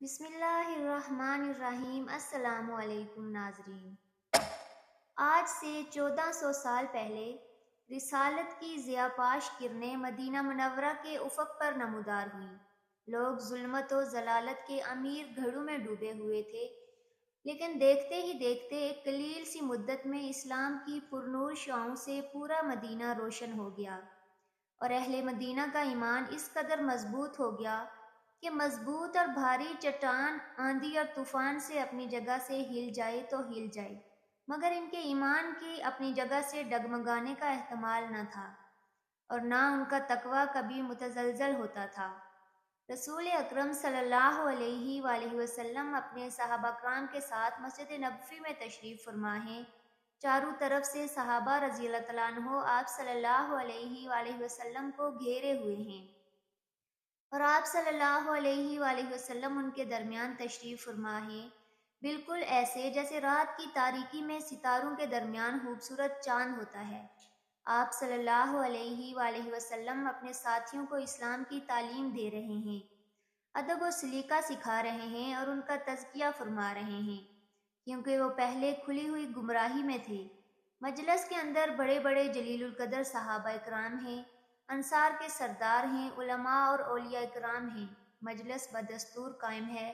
بسم اللہ الرحمن الرحیم۔ السلام علیکم ناظرین۔ آج سے 1400 سال پہلے رسالت کی ضیاء پاش کرنیں مدینہ منورہ کے افق پر نمودار ہوئیں۔ لوگ ظلمت و ضلالت کے امیر گھڑوں میں ڈوبے ہوئے تھے، لیکن دیکھتے ہی دیکھتے ایک قلیل سی مدت میں اسلام کی پرنور شعاعوں سے پورا مدینہ روشن ہو گیا، اور اہل مدینہ کا ایمان اس قدر مضبوط ہو گیا کہ مضبوط اور بھاری چٹان آندھی اور طوفان سے اپنی جگہ سے ہل جائے تو ہل جائے، مگر ان کے ایمان کی اپنی جگہ سے ڈگمگانے کا احتمال نہ تھا، اور نہ ان کا تقوی کبھی متزلزل ہوتا تھا۔ رسول اکرم صلی اللہ علیہ وآلہ وسلم اپنے صحابہ کرام کے ساتھ مسجد نبوی میں تشریف فرما ہیں۔ چاروں طرف سے صحابہ رضی اللہ تعالیٰ عنہ آپ صلی اللہ علیہ وآلہ وسلم کو گھیرے ہوئے ہیں، اور آپ صلی اللہ علیہ وآلہ وسلم ان کے درمیان تشریف فرما ہیں، بالکل ایسے جیسے رات کی تاریکی میں ستاروں کے درمیان خوبصورت چاند ہوتا ہے۔ آپ صلی اللہ علیہ وآلہ وسلم اپنے ساتھیوں کو اسلام کی تعلیم دے رہے ہیں، ادب و سلیقہ سکھا رہے ہیں اور ان کا تزکیہ فرما رہے ہیں، کیونکہ وہ پہلے کھلی ہوئی گمراہی میں تھے۔ مجلس کے اندر بڑے بڑے جلیل القدر صحابہ اکرام ہیں، انصار کے سردار ہیں، علماء اور اولیاء اکرام ہیں۔ مجلس بدستور قائم ہے۔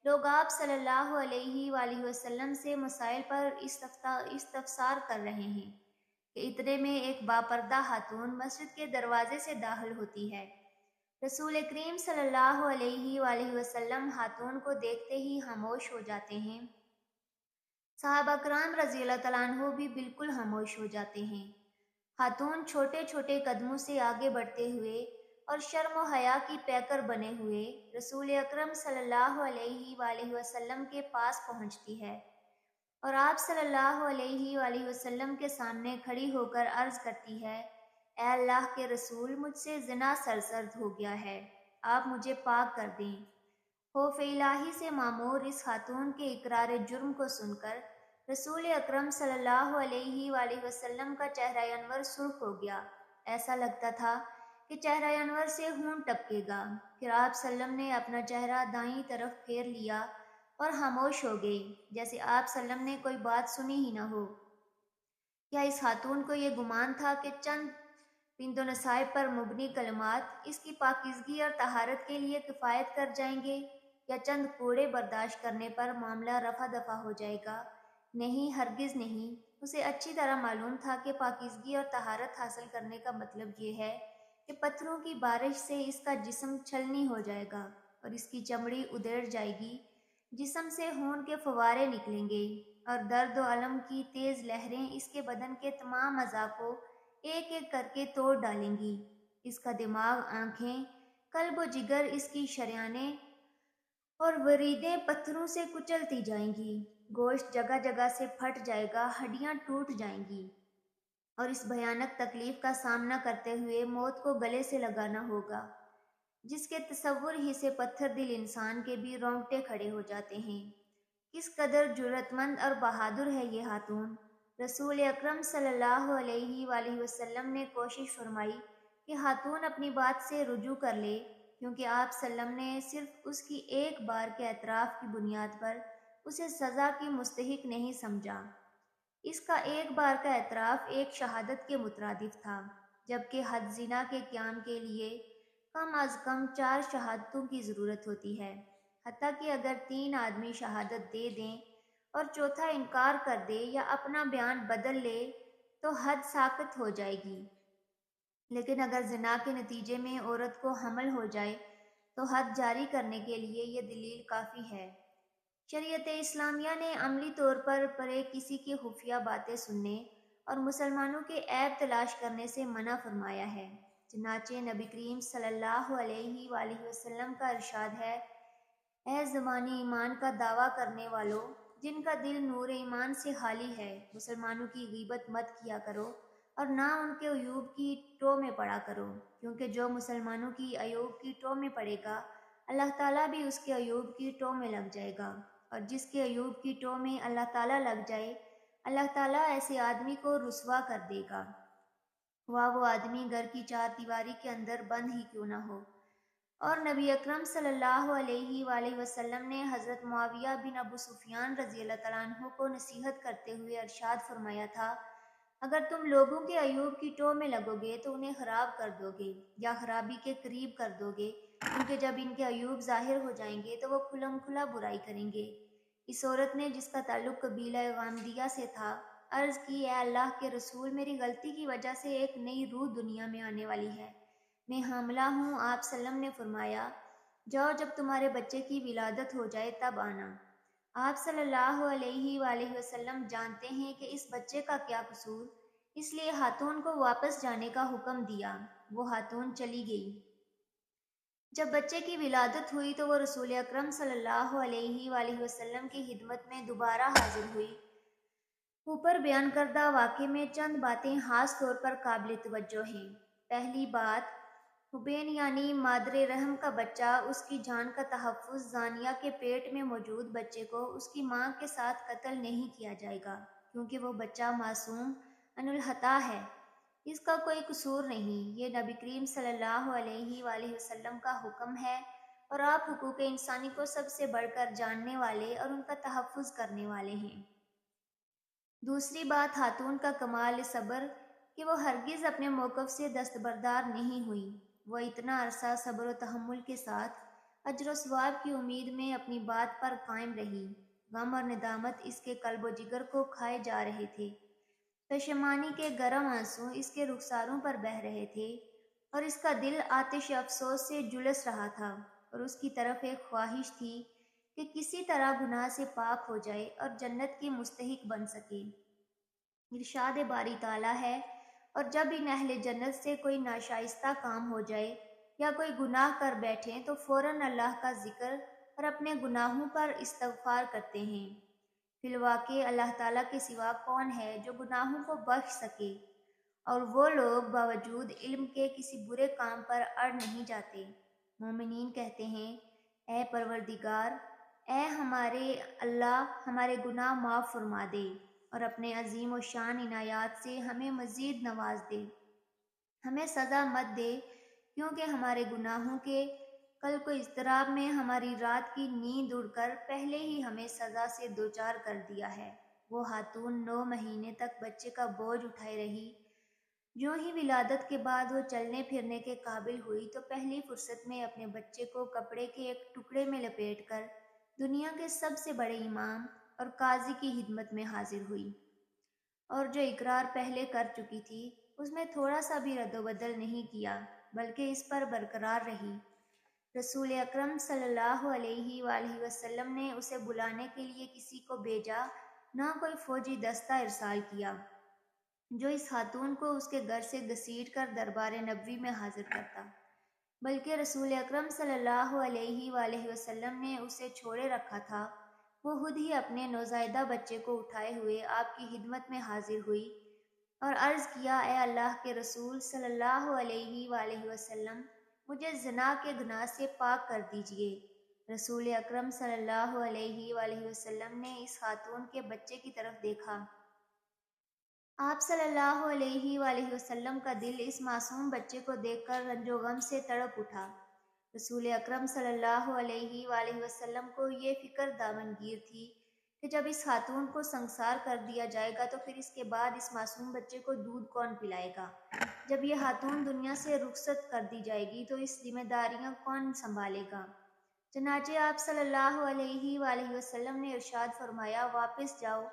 لوگ آپ صلی اللہ علیہ وآلہ وسلم سے مسائل پر استفسار کر رہے ہیں کہ اتنے میں ایک باپردہ خاتون مسجد کے دروازے سے داخل ہوتی ہے۔ رسول کریم صلی اللہ علیہ وآلہ وسلم خاتون کو دیکھتے ہی خاموش ہو جاتے ہیں۔ صحابہ کرام رضی اللہ تعالیٰ عنہ بھی بالکل خاموش ہو جاتے ہیں۔ خاتون چھوٹے چھوٹے قدموں سے آگے بڑھتے ہوئے اور شرم و حیا کی پیکر بنے ہوئے رسول اکرم صلی اللہ علیہ وآلہ وسلم کے پاس پہنچتی ہے، اور آپ صلی اللہ علیہ وآلہ وسلم کے سامنے کھڑی ہو کر عرض کرتی ہے، اے اللہ کے رسول، مجھ سے زنا سرزد ہو گیا ہے، آپ مجھے پاک کر دیں۔ خوف الہی سے معمور اس خاتون کے اقرار جرم کو سن کر رسول اکرم صلی اللہ علیہ وآلہ وسلم کا چہرہ انور سرخ ہو گیا۔ ایسا لگتا تھا کہ چہرہ انور سے خون ٹپکے گا۔ پھر آپ صلی اللہ علیہ وسلم نے اپنا چہرہ دائیں طرف پھیر لیا اور خاموش ہو گئے، جیسے آپ صلی اللہ علیہ وسلم نے کوئی بات سنی ہی نہ ہو۔ کیا اس خاتون کو یہ گمان تھا کہ چند پند و نصائب پر مبنی کلمات اس کی پاکیزگی اور طہارت کے لیے کفایت کر جائیں گے، یا چند کوڑے برداشت کرنے پر معاملہ رفع دفع ہو جائے گا؟ نہیں، ہرگز نہیں۔ اسے اچھی طرح معلوم تھا کہ پاکیزگی اور طہارت حاصل کرنے کا مطلب یہ ہے کہ پتھروں کی بارش سے اس کا جسم چھلنی ہو جائے گا اور اس کی چمڑی ادھیڑ جائے گی، جسم سے خون کے فوارے نکلیں گے، اور درد و الم کی تیز لہریں اس کے بدن کے تمام اعضاء کو ایک ایک کر کے توڑ ڈالیں گی۔ اس کا دماغ، آنکھیں، قلب و جگر، اس کی شریانیں اور وریدیں پتھروں سے کچلتی جائیں گی، گوشت جگہ جگہ سے پھٹ جائے گا، ہڈیاں ٹوٹ جائیں گی، اور اس بھیانک تکلیف کا سامنا کرتے ہوئے موت کو گلے سے لگانا ہوگا، جس کے تصور ہی سے پتھر دل انسان کے بھی رونگٹے کھڑے ہو جاتے ہیں۔ کس قدر جرأت مند اور بہادر ہے یہ خاتون! رسول اکرم صلی اللہ علیہ وآلہ وسلم نے کوشش فرمائی کہ خاتون اپنی بات سے رجوع کر لے، کیونکہ آپ صلی اللہ علیہ وسلم نے صرف اس کی ایک بار کے اعتراف کی بنیاد پر اسے سزا کی مستحق نہیں سمجھا۔ اس کا ایک بار کا اعتراف ایک شہادت کے مترادف تھا، جبکہ حد زنا کے قیام کے لیے کم از کم 4 شہادتوں کی ضرورت ہوتی ہے۔ حتیٰ کہ اگر 3 آدمی شہادت دے دیں اور چوتھا انکار کر دے یا اپنا بیان بدل لے تو حد ساقط ہو جائے گی، لیکن اگر زنا کے نتیجے میں عورت کو حمل ہو جائے تو حد جاری کرنے کے لیے یہ دلیل کافی ہے۔ شریعت اسلامیہ نے عملی طور پر پرے کسی کی خفیہ باتیں سننے اور مسلمانوں کے عیب تلاش کرنے سے منع فرمایا ہے۔ چنانچہ نبی کریم صلی اللہ علیہ وآلہ وسلم کا ارشاد ہے، اے زبانی ایمان کا دعویٰ کرنے والوں، جن کا دل نور ایمان سے خالی ہے، مسلمانوں کی غیبت مت کیا کرو اور نہ ان کے عیوب کی ٹو میں پڑا کرو، کیونکہ جو مسلمانوں کی عیوب کی ٹو میں پڑے گا، اللہ تعالیٰ بھی اس کے عیوب کی ٹو میں لگ جائے گا، اور جس کے عیوب کی ٹو میں اللہ تعالیٰ لگ جائے، اللہ تعالیٰ ایسے آدمی کو رسوا کر دے گا، خواہ وہ آدمی گھر کی 4 دیواری کے اندر بند ہی کیوں نہ ہو۔ اور نبی اکرم صلی اللہ علیہ وآلہ وسلم نے حضرت معاویہ بن ابو سفیان رضی اللہ تعالیٰ عنہ کو نصیحت کرتے ہوئے ارشاد فرمایا تھا، اگر تم لوگوں کے عیوب کی ٹو میں لگو گے تو انہیں خراب کر دو گے یا خرابی کے قریب کر دو گے، کیونکہ جب ان کے عیوب ظاہر ہو جائیں گے تو وہ کھلم کھلا برائی کریں گے۔ اس عورت نے، جس کا تعلق قبیلہ غامدیہ سے تھا، عرض کی، اے اللہ کے رسول، میری غلطی کی وجہ سے ایک نئی روح دنیا میں آنے والی ہے، میں حاملہ ہوں۔ آپ صلی اللہ علیہ وسلم نے فرمایا، جاؤ، جب تمہارے بچے کی ولادت ہو جائے تب آنا۔ آپ صلی اللہ علیہ وآلہ وسلم جانتے ہیں کہ اس بچے کا کیا قصور، اس لیے خاتون کو واپس جانے کا حکم دیا۔ وہ خاتون چلی گئی۔ جب بچے کی ولادت ہوئی تو وہ رسول اکرم صلی اللہ علیہ وآلہ وسلم کی خدمت میں دوبارہ حاضر ہوئی۔ اوپر بیان کردہ واقعے میں چند باتیں خاص طور پر قابل توجہ ہیں۔ پہلی بات، حبین یعنی مادر رحم کا بچہ، اس کی جان کا تحفظ، زانیہ کے پیٹ میں موجود بچے کو اس کی ماں کے ساتھ قتل نہیں کیا جائے گا، کیونکہ وہ بچہ معصوم ان الخطا ہے، اس کا کوئی قصور نہیں۔ یہ نبی کریم صلی اللہ علیہ وآلہ وسلم کا حکم ہے، اور آپ حقوق انسانی کو سب سے بڑھ کر جاننے والے اور ان کا تحفظ کرنے والے ہیں۔ دوسری بات، خاتون کا کمال صبر کہ وہ ہرگز اپنے موقف سے دستبردار نہیں ہوئی۔ وہ اتنا عرصہ صبر و تحمل کے ساتھ اجر و ثواب کی امید میں اپنی بات پر قائم رہی۔ غم اور ندامت اس کے قلب و جگر کو کھائے جا رہے تھے، پشیمانی کے گرم آنسو اس کے رخساروں پر بہہ رہے تھے، اور اس کا دل آتش افسوس سے جلس رہا تھا، اور اس کی طرف ایک خواہش تھی کہ کسی طرح گناہ سے پاک ہو جائے اور جنت کی مستحق بن سکے۔ ارشاد باری تعالیٰ ہے، اور جب ان اہل جنت سے کوئی ناشائستہ کام ہو جائے یا کوئی گناہ کر بیٹھیں تو فوراً اللہ کا ذکر اور اپنے گناہوں پر استغفار کرتے ہیں۔ فی الواقع اللہ تعالیٰ کے سوا کون ہے جو گناہوں کو بخش سکے، اور وہ لوگ باوجود علم کے کسی برے کام پر اڑ نہیں جاتے۔ مومنین کہتے ہیں، اے پروردگار، اے ہمارے اللہ، ہمارے گناہ معاف فرما دے اور اپنے عظیم و شان عنایات سے ہمیں مزید نواز دے، ہمیں سزا مت دے، کیونکہ ہمارے گناہوں کے کل کو اضطراب میں ہماری رات کی نیند اڑ کر پہلے ہی ہمیں سزا سے دوچار کر دیا ہے۔ وہ خاتون 9 مہینے تک بچے کا بوجھ اٹھائے رہی۔ جو ہی ولادت کے بعد وہ چلنے پھرنے کے قابل ہوئی تو پہلی فرصت میں اپنے بچے کو کپڑے کے ایک ٹکڑے میں لپیٹ کر دنیا کے سب سے بڑے امام اور قاضی کی خدمت میں حاضر ہوئی، اور جو اقرار پہلے کر چکی تھی اس میں تھوڑا سا بھی رد و بدل نہیں کیا، بلکہ اس پر برقرار رہی۔ رسول اکرم صلی اللہ علیہ وآلہ وسلم نے اسے بلانے کے لیے کسی کو بھیجا، نہ کوئی فوجی دستہ ارسال کیا جو اس خاتون کو اس کے گھر سے گھسیٹ کر دربار نبوی میں حاضر کرتا، بلکہ رسول اکرم صلی اللہ علیہ وآلہ وسلم نے اسے چھوڑے رکھا تھا۔ وہ خود ہی اپنے نوزائیدہ بچے کو اٹھائے ہوئے آپ کی خدمت میں حاضر ہوئی اور عرض کیا، اے اللہ کے رسول صلی اللہ علیہ وآلہ وسلم، مجھے زنا کے گناہ سے پاک کر دیجئے۔ رسول اکرم صلی اللہ علیہ وآلہ وسلم نے اس خاتون کے بچے کی طرف دیکھا۔ آپ صلی اللہ علیہ وآلہ وسلم کا دل اس معصوم بچے کو دیکھ کر رنج و غم سے تڑپ اٹھا۔ رسول اکرم صلی اللہ علیہ وآلہ وسلم کو یہ فکر دامنگیر تھی کہ جب اس خاتون کو سنگسار کر دیا جائے گا تو پھر اس کے بعد اس معصوم بچے کو دودھ کون پلائے گا؟ جب یہ خاتون دنیا سے رخصت کر دی جائے گی تو اس ذمہ داریاں کون سنبھالے گا؟ چنانچہ آپ صلی اللہ علیہ وآلہ وسلم نے ارشاد فرمایا، واپس جاؤ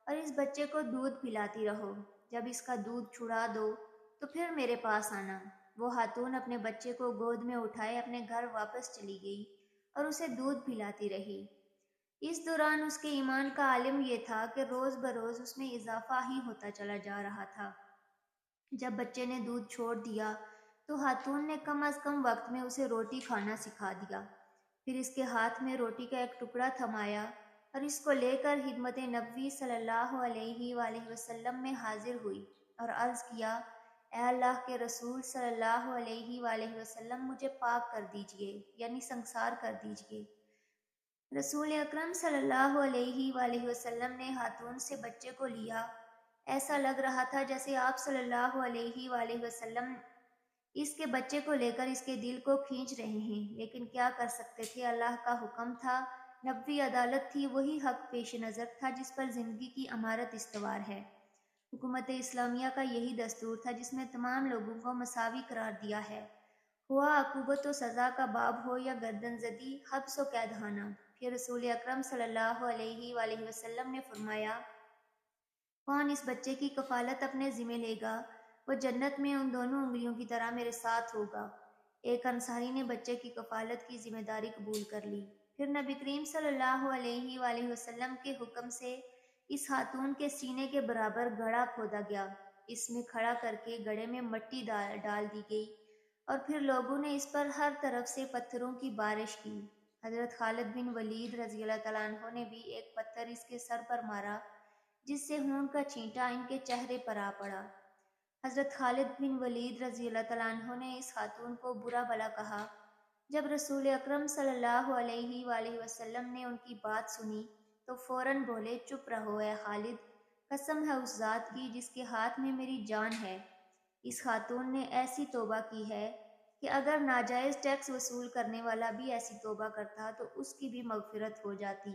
اور اس بچے کو دودھ پلاتی رہو، جب اس کا دودھ چھڑا دو تو پھر میرے پاس آنا۔ وہ خاتون اپنے بچے کو گود میں اٹھائے اپنے گھر واپس چلی گئی اور اسے دودھ پلاتی رہی۔ اس دوران اس کے ایمان کا عالم یہ تھا کہ روز بروز اس میں اضافہ ہی ہوتا چلا جا رہا تھا۔ جب بچے نے دودھ چھوڑ دیا تو خاتون نے کم از کم وقت میں اسے روٹی کھانا سکھا دیا، پھر اس کے ہاتھ میں روٹی کا ایک ٹکڑا تھمایا اور اس کو لے کر خدمت نبوی صلی اللہ علیہ وآلہ وسلم میں حاضر ہوئی اور عرض کیا، اے اللہ کے رسول صلی اللہ علیہ وآلہ وسلم، مجھے پاک کر دیجئے، یعنی سنگسار کر دیجئے۔ رسول اکرم صلی اللہ علیہ وآلہ وسلم نے خاتون سے بچے کو لیا۔ ایسا لگ رہا تھا جیسے آپ صلی اللہ علیہ وآلہ وسلم اس کے بچے کو لے کر اس کے دل کو کھینچ رہے ہیں، لیکن کیا کر سکتے تھے؟ اللہ کا حکم تھا، نبوی عدالت تھی، وہی حق پیش نظر تھا جس پر زندگی کی امارت استوار ہے۔ حکومت اسلامیہ کا یہی دستور تھا جس میں تمام لوگوں کو مساوی قرار دیا ہے، ہوا عقوبت و سزا کا باب ہو یا گردن زدی، حبس و قید خانہ۔ پھر رسول اکرم صلی اللہ علیہ وآلہ وسلم نے فرمایا، کون اس بچے کی کفالت اپنے ذمہ لے گا، وہ جنت میں ان دونوں انگلیوں کی طرح میرے ساتھ ہوگا۔ ایک انصاری نے بچے کی کفالت کی ذمہ داری قبول کر لی۔ پھر نبی کریم صلی اللہ علیہ وآلہ وسلم کے حکم سے اس خاتون کے سینے کے برابر گڑھا کھودا گیا، اس میں کھڑا کر کے گڑھے میں مٹی ڈال دی گئی، اور پھر لوگوں نے اس پر ہر طرف سے پتھروں کی بارش کی۔ حضرت خالد بن ولید رضی اللہ تعالیٰ عنہ نے بھی ایک پتھر اس کے سر پر مارا، جس سے خون کا چھینٹا ان کے چہرے پر آ پڑا۔ حضرت خالد بن ولید رضی اللہ تعالیٰ عنہ نے اس خاتون کو برا بھلا کہا۔ جب رسول اکرم صلی اللہ علیہ وآلہ وسلم نے ان کی بات سنی تو فوراً بولے، چپ رہو اے خالد، قسم ہے اس ذات کی جس کے ہاتھ میں میری جان ہے، اس خاتون نے ایسی توبہ کی ہے کہ اگر ناجائز ٹیکس وصول کرنے والا بھی ایسی توبہ کرتا تو اس کی بھی مغفرت ہو جاتی۔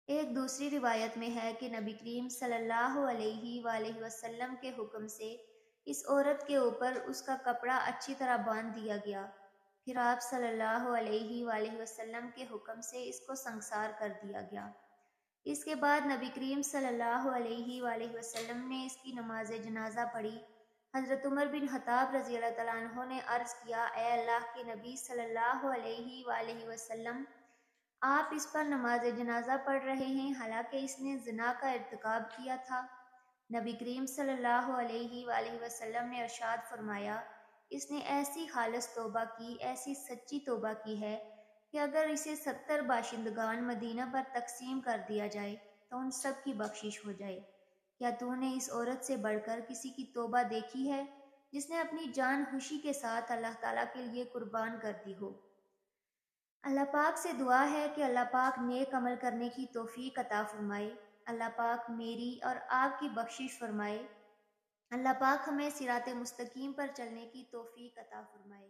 ایک دوسری روایت میں ہے کہ نبی کریم صلی اللہ علیہ وآلہ وسلم کے حکم سے اس عورت کے اوپر اس کا کپڑا اچھی طرح باندھ دیا گیا، پھر آپ صلی اللہ علیہ وآلہ وسلم کے حکم سے اس کو سنگسار کر دیا گیا۔ اس کے بعد نبی کریم صلی اللہ علیہ وآلہ وسلم نے اس کی نماز جنازہ پڑھی۔ حضرت عمر بن خطاب رضی اللہ تعالیٰ عنہ نے عرض کیا، اے اللہ کے نبی صلی اللہ علیہ وآلہ وسلم، آپ اس پر نماز جنازہ پڑھ رہے ہیں حالانکہ اس نے زنا کا ارتکاب کیا تھا۔ نبی کریم صلی اللہ علیہ وآلہ وسلم نے ارشاد فرمایا، اس نے ایسی خالص توبہ کی، ایسی سچی توبہ کی ہے کہ اگر اسے 70 باشندگان مدینہ پر تقسیم کر دیا جائے تو ان سب کی بخشش ہو جائے۔ کیا تو نے اس عورت سے بڑھ کر کسی کی توبہ دیکھی ہے جس نے اپنی جان خوشی کے ساتھ اللہ تعالیٰ کے لیے قربان کر دی ہو؟ اللہ پاک سے دعا ہے کہ اللہ پاک نیک عمل کرنے کی توفیق عطا فرمائے، اللہ پاک میری اور آپ کی بخشش فرمائے، اللہ پاک ہمیں صراط مستقیم پر چلنے کی توفیق عطا فرمائے۔